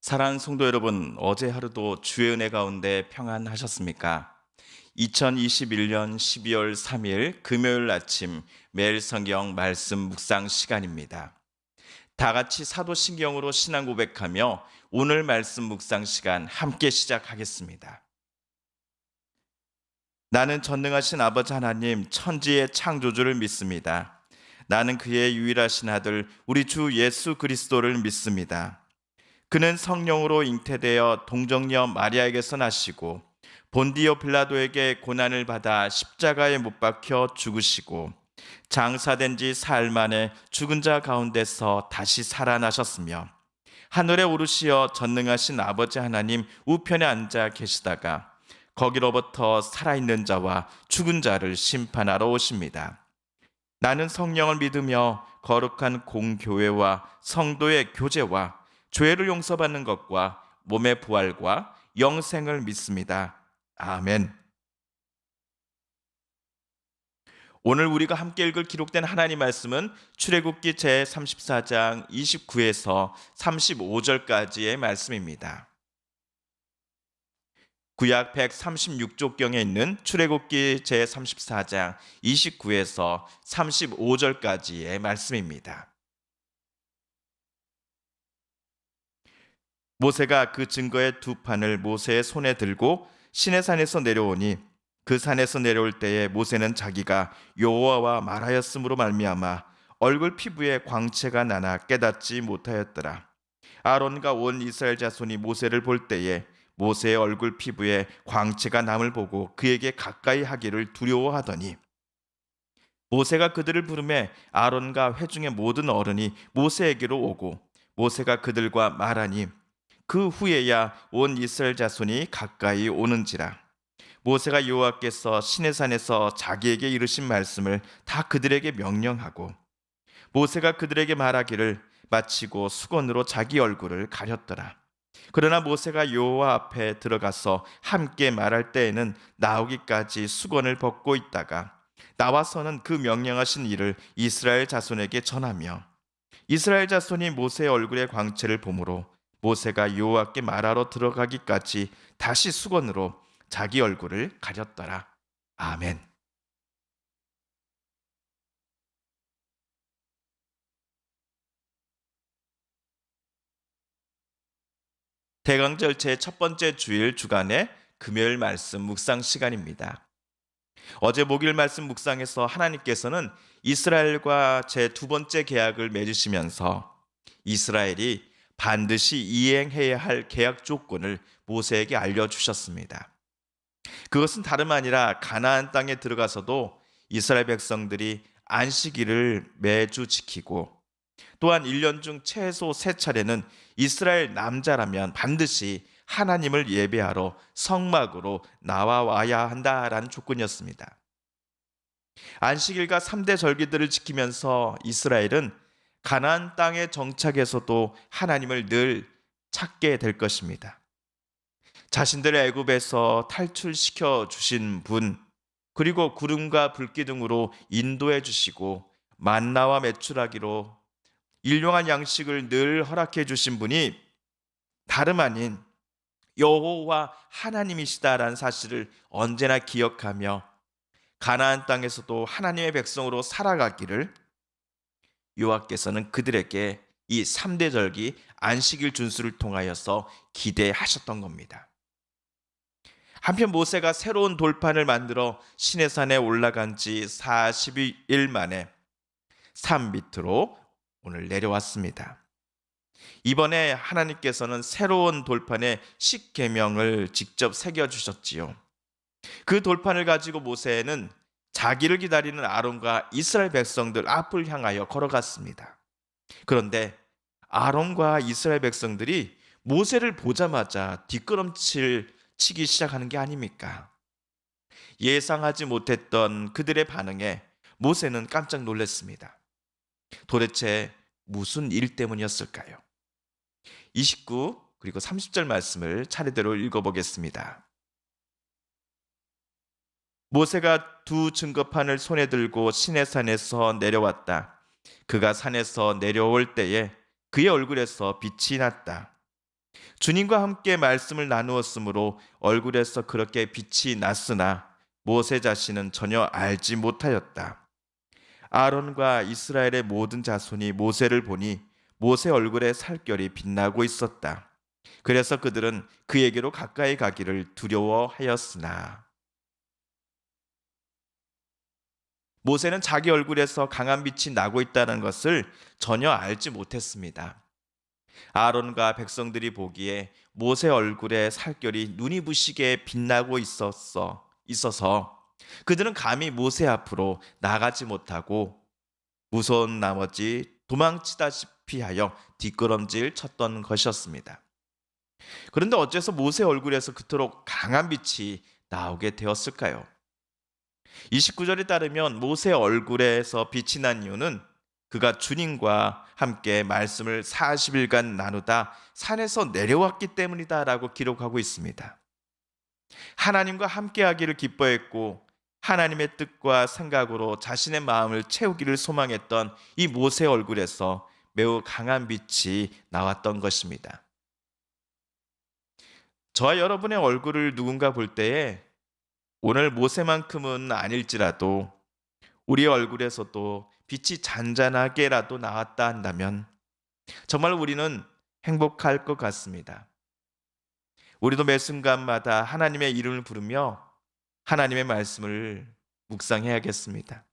사랑하는 성도 여러분, 어제 하루도 주의 은혜 가운데 평안하셨습니까? 2021년 12월 3일 금요일 아침 매일 성경 말씀 묵상 시간입니다. 다 같이 사도신경으로 신앙 고백하며 오늘 말씀 묵상 시간 함께 시작하겠습니다. 나는 전능하신 아버지 하나님 천지의 창조주를 믿습니다. 나는 그의 유일하신 아들 우리 주 예수 그리스도를 믿습니다. 그는 성령으로 잉태되어 동정녀 마리아에게서 나시고 본디오 빌라도에게 고난을 받아 십자가에 못 박혀 죽으시고 장사된 지 사흘 만에 죽은 자 가운데서 다시 살아나셨으며 하늘에 오르시어 전능하신 아버지 하나님 우편에 앉아 계시다가 거기로부터 살아있는 자와 죽은 자를 심판하러 오십니다. 나는 성령을 믿으며 거룩한 공교회와 성도의 교제와 죄를 용서받는 것과 몸의 부활과 영생을 믿습니다. 아멘. 오늘 우리가 함께 읽을 기록된 하나님 말씀은 출애굽기 제34장 29에서 35절까지의 말씀입니다. 구약 136쪽경에 있는 출애굽기 제34장 29에서 35절까지의 말씀입니다. 모세가 그 증거의 두 판을 모세의 손에 들고 시내산에서 내려오니 그 산에서 내려올 때에 모세는 자기가 여호와와 말하였으므로 말미암아 얼굴 피부에 광채가 나나 깨닫지 못하였더라. 아론과 온 이스라엘 자손이 모세를 볼 때에 모세의 얼굴 피부에 광채가 남을 보고 그에게 가까이 하기를 두려워하더니 모세가 그들을 부르매 아론과 회중의 모든 어른이 모세에게로 오고 모세가 그들과 말하니 그 후에야 온 이스라엘 자손이 가까이 오는지라. 모세가 여호와께서 시내산에서 자기에게 이르신 말씀을 다 그들에게 명령하고 모세가 그들에게 말하기를 마치고 수건으로 자기 얼굴을 가렸더라. 그러나 모세가 여호와 앞에 들어가서 함께 말할 때에는 나오기까지 수건을 벗고 있다가 나와서는 그 명령하신 일을 이스라엘 자손에게 전하며 이스라엘 자손이 모세의 얼굴의 광채를 보므로 모세가 여호와께 말하러 들어가기까지 다시 수건으로 자기 얼굴을 가렸더라. 아멘. 대강절 제1 번째 주일 주간의 금요일 말씀 묵상 시간입니다. 어제 목요일 말씀 묵상에서 하나님께서는 이스라엘과 제2 번째 계약을 맺으시면서 이스라엘이 반드시 이행해야 할 계약 조건을 모세에게 알려주셨습니다. 그것은 다름 아니라 가나안 땅에 들어가서도 이스라엘 백성들이 안식일을 매주 지키고 또한 1년 중 최소 3차례는 이스라엘 남자라면 반드시 하나님을 예배하러 성막으로 나와야 한다라는 조건이었습니다. 안식일과 3대 절기들을 지키면서 이스라엘은 가나안 땅의 정착에서도 하나님을 늘 찾게 될 것입니다. 자신들의 애굽에서 탈출시켜 주신 분, 그리고 구름과 불기둥으로 인도해 주시고 만나와 메추라기로 일용할 양식을 늘 허락해 주신 분이 다름 아닌 여호와 하나님이시다라는 사실을 언제나 기억하며 가나안 땅에서도 하나님의 백성으로 살아가기를 여호와께서는 그들에게 이 3대 절기 안식일 준수를 통하여서 기대하셨던 겁니다. 한편 모세가 새로운 돌판을 만들어 시내산에 올라간 지 40일 만에 산 밑으로 오늘 내려왔습니다. 이번에 하나님께서는 새로운 돌판에 십계명을 직접 새겨주셨지요. 그 돌판을 가지고 모세는 자기를 기다리는 아론과 이스라엘 백성들 앞을 향하여 걸어갔습니다. 그런데 아론과 이스라엘 백성들이 모세를 보자마자 뒷걸음질 치기 시작하는 게 아닙니까? 예상하지 못했던 그들의 반응에 모세는 깜짝 놀랐습니다. 도대체 무슨 일 때문이었을까요? 29 그리고 30절 말씀을 차례대로 읽어보겠습니다. 모세가 두 증거판을 손에 들고 시내산에서 내려왔다. 그가 산에서 내려올 때에 그의 얼굴에서 빛이 났다. 주님과 함께 말씀을 나누었으므로 얼굴에서 그렇게 빛이 났으나 모세 자신은 전혀 알지 못하였다. 아론과 이스라엘의 모든 자손이 모세를 보니 모세 얼굴에 살결이 빛나고 있었다. 그래서 그들은 그에게로 가까이 가기를 두려워하였으나 모세는 자기 얼굴에서 강한 빛이 나고 있다는 것을 전혀 알지 못했습니다. 아론과 백성들이 보기에 모세 얼굴에 살결이 눈이 부시게 빛나고 있어서 그들은 감히 모세 앞으로 나가지 못하고 무서운 나머지 도망치다시피 하여 뒷걸음질 쳤던 것이었습니다. 그런데 어째서 모세 얼굴에서 그토록 강한 빛이 나오게 되었을까요? 29절에 따르면 모세 얼굴에서 빛이 난 이유는 그가 주님과 함께 말씀을 40일간 나누다 산에서 내려왔기 때문이다라고 기록하고 있습니다. 하나님과 함께하기를 기뻐했고 하나님의 뜻과 생각으로 자신의 마음을 채우기를 소망했던 이 모세 얼굴에서 매우 강한 빛이 나왔던 것입니다. 저와 여러분의 얼굴을 누군가 볼 때에 오늘 모세만큼은 아닐지라도 우리의 얼굴에서도 빛이 잔잔하게라도 나왔다 한다면 정말 우리는 행복할 것 같습니다. 우리도 매 순간마다 하나님의 이름을 부르며 하나님의 말씀을 묵상해야겠습니다.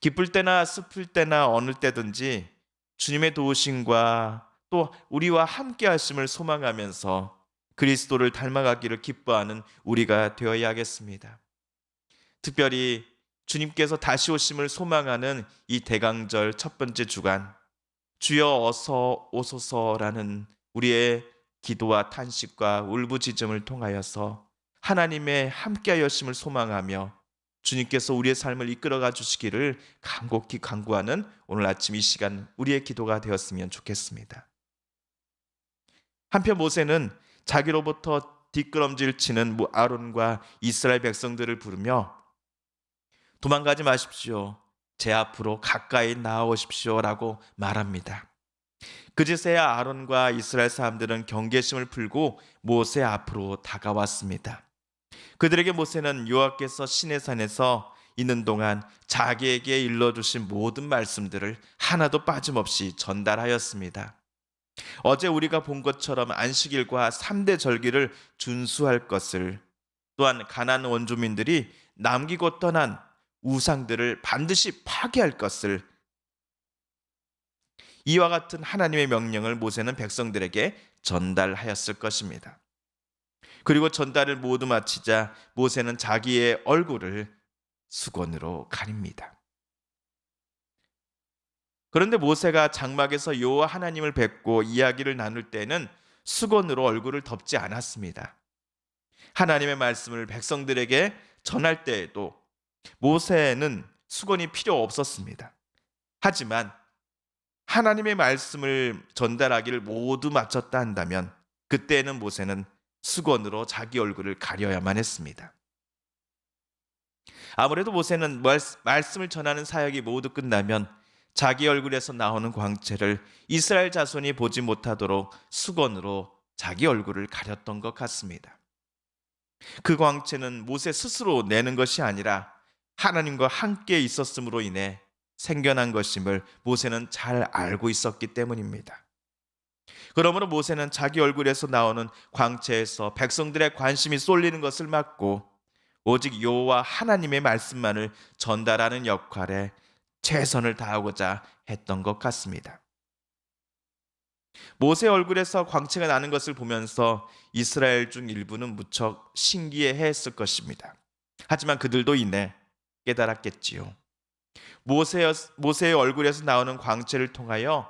기쁠 때나 슬플 때나 어느 때든지 주님의 도우심과 또 우리와 함께 하심을 소망하면서 그리스도를 닮아가기를 기뻐하는 우리가 되어야겠습니다. 특별히 주님께서 다시 오심을 소망하는 이 대강절 첫 번째 주간 주여 어서 오소서라는 우리의 기도와 탄식과 울부짖음을 통하여서 하나님의 함께하심을 소망하며 주님께서 우리의 삶을 이끌어가 주시기를 간곡히 간구하는 오늘 아침 이 시간 우리의 기도가 되었으면 좋겠습니다. 한편 모세는 자기로부터 뒷걸음질 치는 아론과 이스라엘 백성들을 부르며 도망가지 마십시오. 제 앞으로 가까이 나오십시오 라고 말합니다. 그제서야 아론과 이스라엘 사람들은 경계심을 풀고 모세 앞으로 다가왔습니다. 그들에게 모세는 여호와께서 시내산에서 있는 동안 자기에게 일러주신 모든 말씀들을 하나도 빠짐없이 전달하였습니다. 어제 우리가 본 것처럼 안식일과 3대 절기를 준수할 것을, 또한 가나안 원주민들이 남기고 떠난 우상들을 반드시 파괴할 것을, 이와 같은 하나님의 명령을 모세는 백성들에게 전달하였을 것입니다. 그리고 전달을 모두 마치자 모세는 자기의 얼굴을 수건으로 가립니다. 그런데 모세가 장막에서 여호와 하나님을 뵙고 이야기를 나눌 때는 수건으로 얼굴을 덮지 않았습니다. 하나님의 말씀을 백성들에게 전할 때에도 모세는 수건이 필요 없었습니다. 하지만 하나님의 말씀을 전달하기를 모두 마쳤다 한다면 그때는 모세는 수건으로 자기 얼굴을 가려야만 했습니다. 아무래도 모세는 말씀을 전하는 사역이 모두 끝나면 자기 얼굴에서 나오는 광채를 이스라엘 자손이 보지 못하도록 수건으로 자기 얼굴을 가렸던 것 같습니다. 그 광채는 모세 스스로 내는 것이 아니라 하나님과 함께 있었음으로 인해 생겨난 것임을 모세는 잘 알고 있었기 때문입니다. 그러므로 모세는 자기 얼굴에서 나오는 광채에서 백성들의 관심이 쏠리는 것을 막고 오직 여호와 하나님의 말씀만을 전달하는 역할에 최선을 다하고자 했던 것 같습니다. 모세 얼굴에서 광채가 나는 것을 보면서 이스라엘 중 일부는 무척 신기해했을 것입니다. 하지만 그들도 이내 깨달았겠지요. 모세의 얼굴에서 나오는 광채를 통하여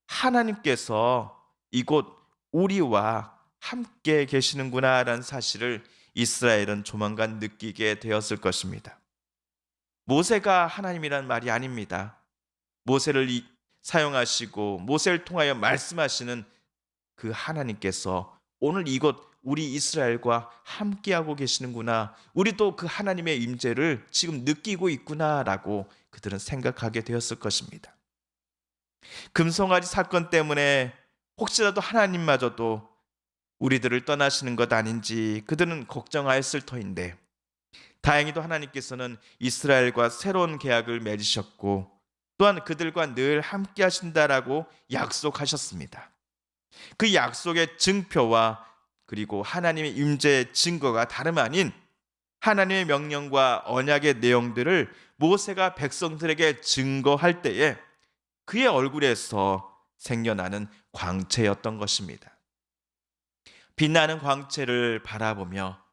하나님께서 이곳 우리와 함께 계시는구나라는 사실을 이스라엘은 조만간 느끼게 되었을 것입니다. 모세가 하나님이란 말이 아닙니다. 모세를 사용하시고 모세를 통하여 말씀하시는 그 하나님께서 오늘 이곳 우리 이스라엘과 함께하고 계시는구나, 우리도 그 하나님의 임재를 지금 느끼고 있구나라고 그들은 생각하게 되었을 것입니다. 금송아지 사건 때문에 혹시라도 하나님마저도 우리들을 떠나시는 것 아닌지 그들은 걱정하였을 터인데, 다행히도 하나님께서는 이스라엘과 새로운 계약을 맺으셨고 또한 그들과 늘 함께 하신다라고 약속하셨습니다. 그 약속의 증표와 그리고 하나님의 임재의 증거가 다름 아닌 하나님의 명령과 언약의 내용들을 모세가 백성들에게 증거할 때에 그의 얼굴에서 생겨나는 광채였던 것입니다. 빛나는 광채를 바라보며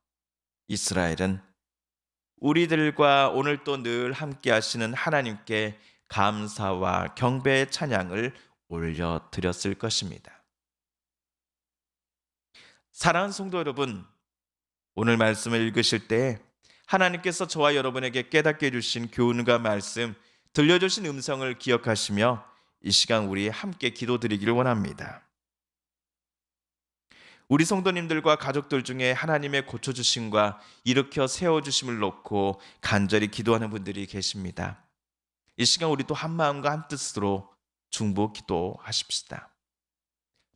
이스라엘은 우리들과 오늘 또 늘 함께 하시는 하나님께 감사와 경배의 찬양을 올려드렸을 것입니다. 사랑하는 성도 여러분, 오늘 말씀을 읽으실 때 하나님께서 저와 여러분에게 깨닫게 해주신 교훈과 말씀, 들려주신 음성을 기억하시며 이 시간 우리 함께 기도드리기를 원합니다. 우리 성도님들과 가족들 중에 하나님의 고쳐주심과 일으켜 세워주심을 놓고 간절히 기도하는 분들이 계십니다. 이 시간 우리 또 한마음과 한뜻으로 중보 기도하십시다.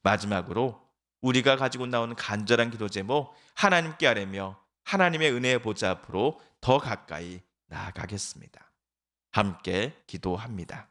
마지막으로 우리가 가지고 나온 간절한 기도 제목 하나님께 아뢰며 하나님의 은혜의 보좌 앞으로 더 가까이 나아가겠습니다. 함께 기도합니다.